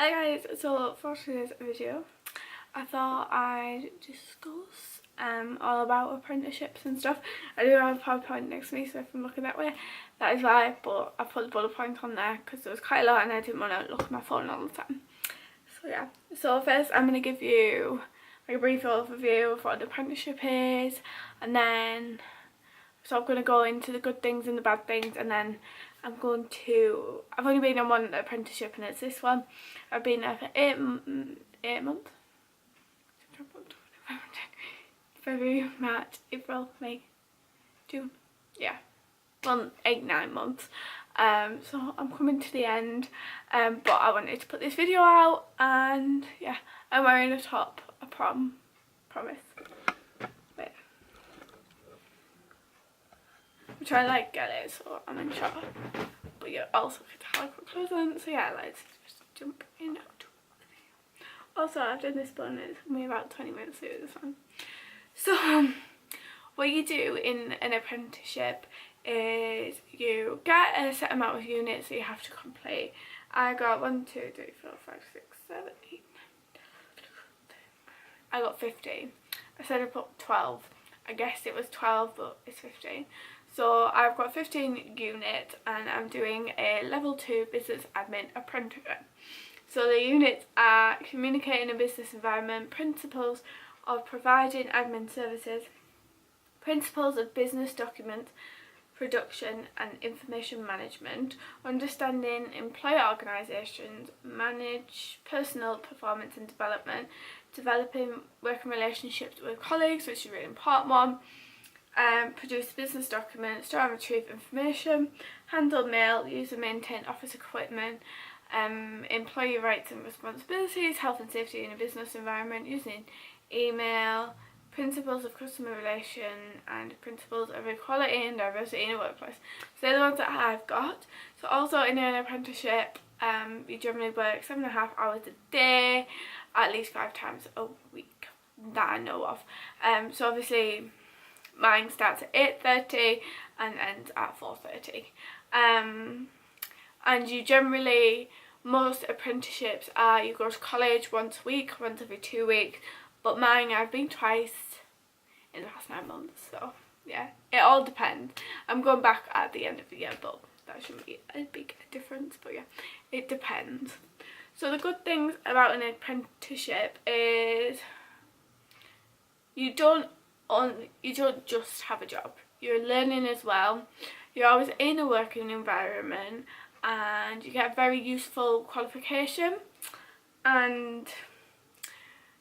Hi guys, so for today's video I thought I'd discuss all about apprenticeships and stuff. I do have a PowerPoint next to me, so if I'm looking that way, that is why, but I put the bullet points on there because there was quite a lot and I didn't want to look at my phone all the time. So yeah, so first I'm going to give you like a brief overview of what an apprenticeship is, and then so I'm going to go into the good things and the bad things, and then I've only been on one apprenticeship and it's this one. I've been there for 8 months. February, March, April, May, June. Yeah, well, 9 months. So I'm coming to the end, but I wanted to put this video out, and yeah, I'm wearing a top, a promise. Wait. I'm trying to like get it so I'm in shot, but you also get to have quick clothes on. So yeah, let's just jump into the video. Also, I've done this bun, it's only about 20 minutes to do this one. So what you do in an apprenticeship is you get a set amount of units that you have to complete. I got 1, 2, 3, 4, 5, 6, 7, 8, 9, 10, 11. I got 15. I said I put 12. I guessed it was 12, but it's 15. So I've got 15 units and I'm doing a level 2 business admin apprenticeship. So the units are communicating in a business environment, principles of providing admin services, principles of business documents, production and information management, understanding employer organisations, manage personal performance and development, developing working relationships with colleagues, which is a really important one, produce business documents, store and retrieve information, handle mail, use and maintain office equipment, employee rights and responsibilities, health and safety in a business environment, using email, principles of customer relation and principles of equality and diversity in a workplace. So they're the ones that I've got. So also in an apprenticeship, you generally work 7.5 hours a day, at least 5 times a week that I know of. So obviously mine starts at 8:30 and ends at 4:30. And you generally, most apprenticeships are, you go to college once a week, once every 2 weeks, but mine I've been twice in the past 9 months, so yeah, it all depends. I'm going back at the end of the year, but that shouldn't be a big difference, but yeah, it depends. So the good things about an apprenticeship is you don't just have a job, you're learning as well, you're always in a working environment, and you get a very useful qualification, and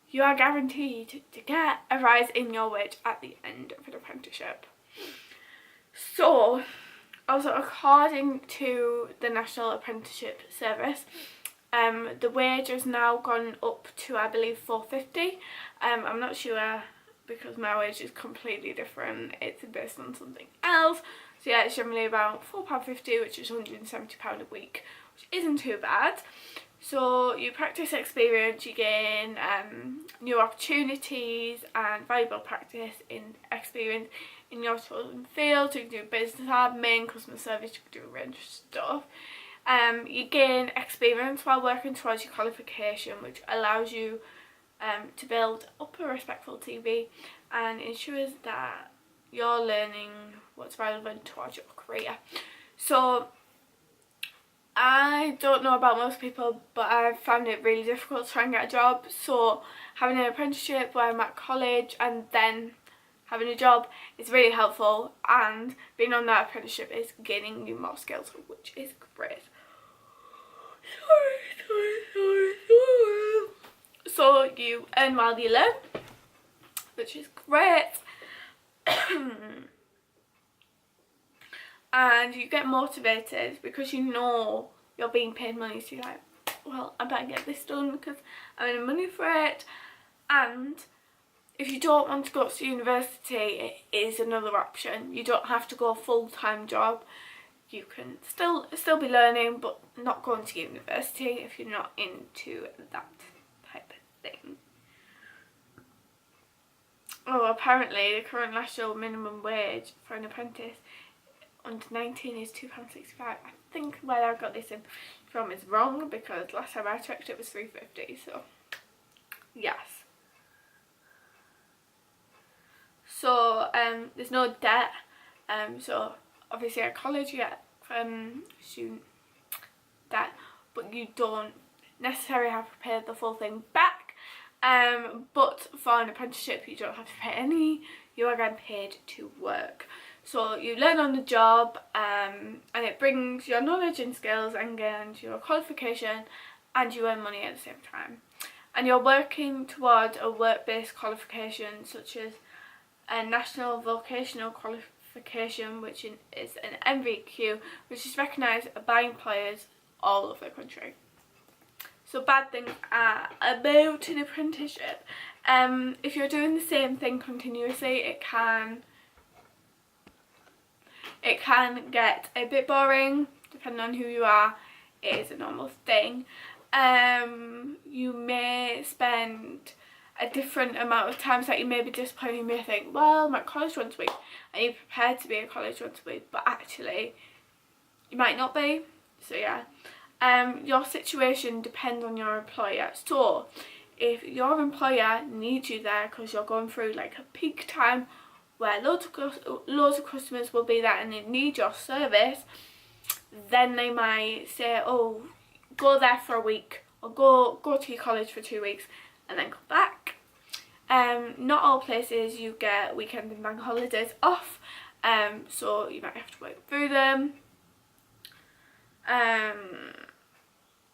you are guaranteed to get a rise in your wage at the end of an apprenticeship. So also, according to the National Apprenticeship Service, the wage has now gone up to, I believe, £4.50. I'm not sure because my wage is completely different. It's based on something else. So yeah, it's generally about £4.50, which is £170 a week, which isn't too bad. So you practice experience, you gain new opportunities and valuable practice in experience in your chosen field. So you can do business admin, customer service, you can do a range of stuff. You gain experience while working towards your qualification, which allows you to build up a respectful CV and ensures that you're learning what's relevant towards your career. So I don't know about most people, but I've found it really difficult to try and get a job. So having an apprenticeship where I'm at college and then having a job is really helpful, and being on that apprenticeship is gaining you more skills, which is great. Sorry. So you earn while you learn, which is great. And you get motivated because you know you're being paid money, so you're like, well, I better get this done because I'm earning money for it. And if you don't want to go to university, it is another option. You don't have to go a full-time job. You can still be learning, but not going to university if you're not into that type of thing. Oh, apparently the current national minimum wage for an apprentice under 19 is £2.65. I think where I got this in from is wrong, because last time I checked it was £350, so yes. So there's no debt, so obviously at college you get student debt, but you don't necessarily have to pay the full thing back. But for an apprenticeship you don't have to pay any, you are getting paid to work. So you learn on the job, and it brings your knowledge and skills and gains your qualification, and you earn money at the same time. And you're working towards a work-based qualification such as a National Vocational Qualification, which is an NVQ, which is recognised by employers all over the country. So bad things are about an apprenticeship. If you're doing the same thing continuously, it can get a bit boring, depending on who you are. It is a normal thing. You may spend a different amount of time, so that you may be disappointed. You may think, well, I'm at college once a week, and you're prepared to be at college once a week, but actually you might not be. So yeah, your situation depends on your employer. So if your employer needs you there because you're going through like a peak time where loads of customers will be there and they need your service, then they might say, oh, go there for a week, or go to your college for 2 weeks and then come back. Not all places you get weekend and bank holidays off, so you might have to work through them.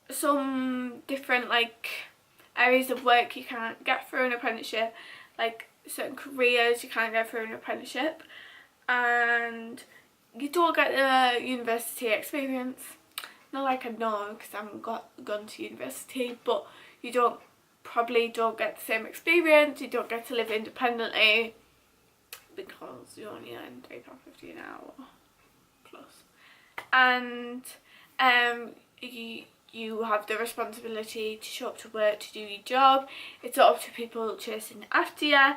Some different like areas of work you can't get through an apprenticeship, like certain careers you can't get through an apprenticeship, and you don't get the university experience. Not like I know, because I haven't gone to university, but you probably don't get the same experience. You don't get to live independently because you only earn £3.50 an hour plus, and you have the responsibility to show up to work, to do your job. It's up to people chasing after you,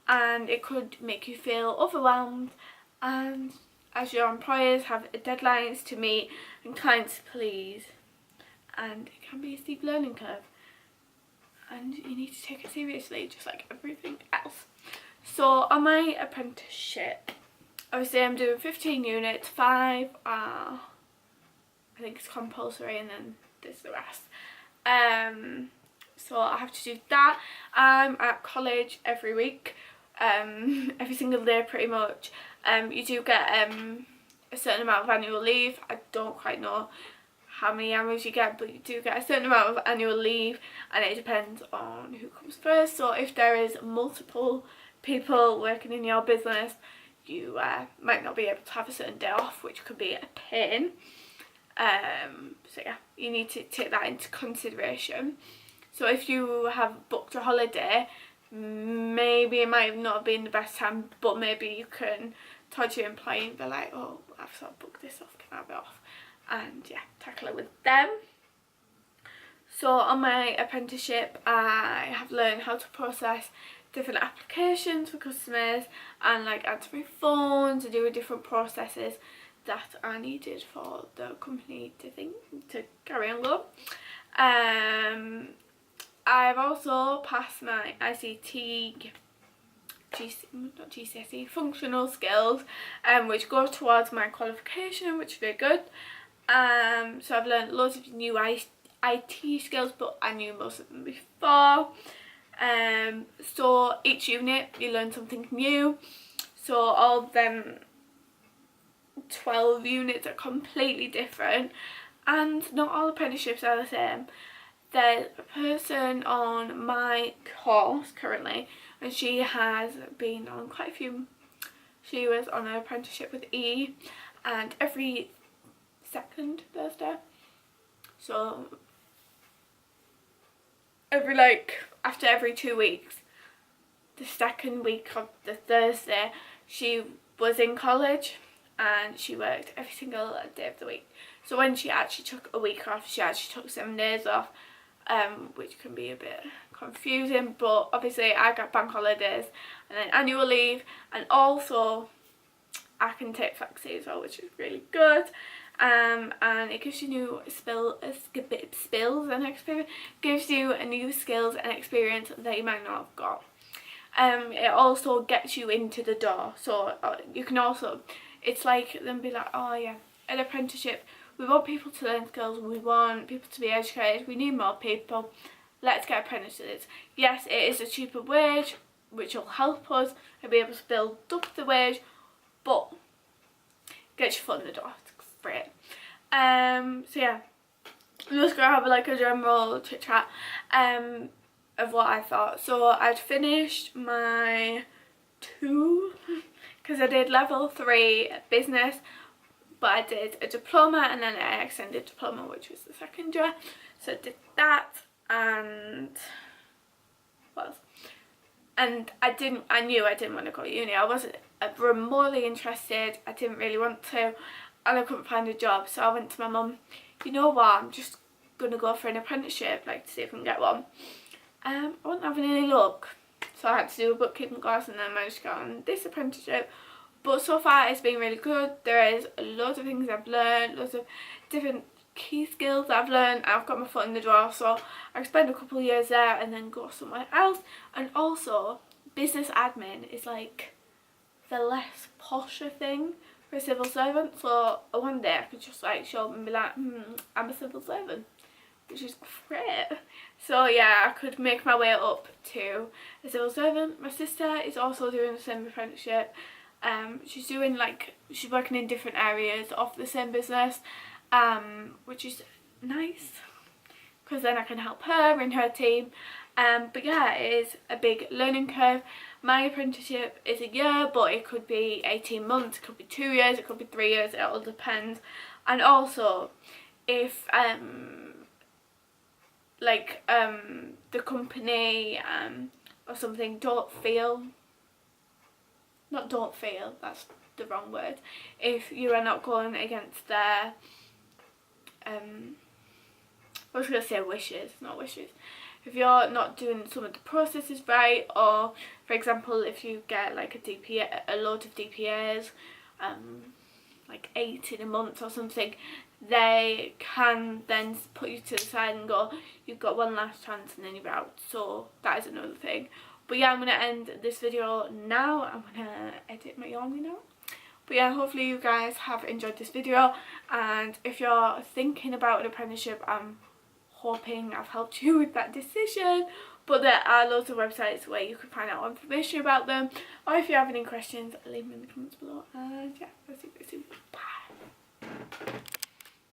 and it could make you feel overwhelmed, and as your employers have deadlines to meet and clients to please, and it can be a steep learning curve, and you need to take it seriously just like everything else. So on my apprenticeship, obviously I'm doing 15 units, 5 are, I think it's compulsory, and then there's the rest. So I have to do that. I'm at college every week, every single day pretty much. You do get a certain amount of annual leave. I don't quite know how many hours you get, but you do get a certain amount of annual leave, and it depends on who comes first. So if there is multiple people working in your business, you might not be able to have a certain day off, which could be a pain. So yeah, you need to take that into consideration. So if you have booked a holiday, maybe it might not have been the best time, but maybe you can talk to your employee and be like, oh, I've sort of booked this off, can I have it off? And yeah, tackle it with them. So on my apprenticeship, I have learned how to process different applications for customers, and like answering phones and doing different processes that are needed for the company to carry on go. I've also passed my ICT, not GCSE, functional skills, which go towards my qualification, which is very good. So I've learned loads of new IT skills, but I knew most of them before. So each unit you learn something new. So all of them 12 units are completely different, and not all apprenticeships are the same. There's a person on my course currently, and she has been on quite a few. She was on an apprenticeship with E, and every second Thursday, so after every 2 weeks, the second week of the Thursday, she was in college and she worked every single day of the week. So when she actually took a week off, she actually took 7 days off, which can be a bit confusing, but obviously I got bank holidays and then annual leave, and also I can take flexi as well, which is really good. and it gives you new skills and experience, gives you a new skills and experience that you might not have got. It also gets you into the door, so you can also, it's like them be like, oh yeah, an apprenticeship, we want people to learn skills, we want people to be educated, we need more people, let's get apprentices. Yes, it is a cheaper wage, which will help us and be able to build up the wage, but get your foot in the door, it's great. So yeah, I'm just gonna have like a general chit chat of what I thought. So I'd finished my 2, because I did level 3 business, but I did a diploma and then an extended diploma, which was the second year. So I did that, and what else? And I knew I didn't want to go to uni. I wasn't remotely interested. I didn't really want to, and I couldn't find a job. So I went to my mum, you know what, I'm just gonna go for an apprenticeship, like to see if I can get one. I wasn't having any luck, so I had to do a bookkeeping class and then I managed to get on this apprenticeship. But so far it's been really good. There is loads of things I've learned, loads of different key skills that I've learned. I've got my foot in the door, so I spend a couple of years there and then go somewhere else. And also, business admin is like the less posher thing for a civil servant. So one day I could just like show up and be like, I'm a civil servant, which is great. So yeah, I could make my way up to a civil servant. My sister is also doing the same apprenticeship. She's working in different areas of the same business, which is nice because then I can help her and her team. But yeah, it is a big learning curve. My apprenticeship is a year, but it could be 18 months, it could be 2 years, it could be 3 years, it all depends. And also, if the company or something don't feel, that's the wrong word, if you are not going against their I was going to say wishes, not wishes. If you're not doing some of the processes right, or for example if you get like a load of DPAs, like 8 in a month or something, they can then put you to the side and go, you've got one last chance and then you're out. So that is another thing. But yeah, I'm going to end this video now. I'm going to edit my yarn now. But yeah, hopefully you guys have enjoyed this video, and if you're thinking about an apprenticeship, I'm hoping I've helped you with that decision. But there are loads of websites where you can find out information about them, or if you have any questions, leave them in the comments below. And yeah, I'll see you guys soon. Bye.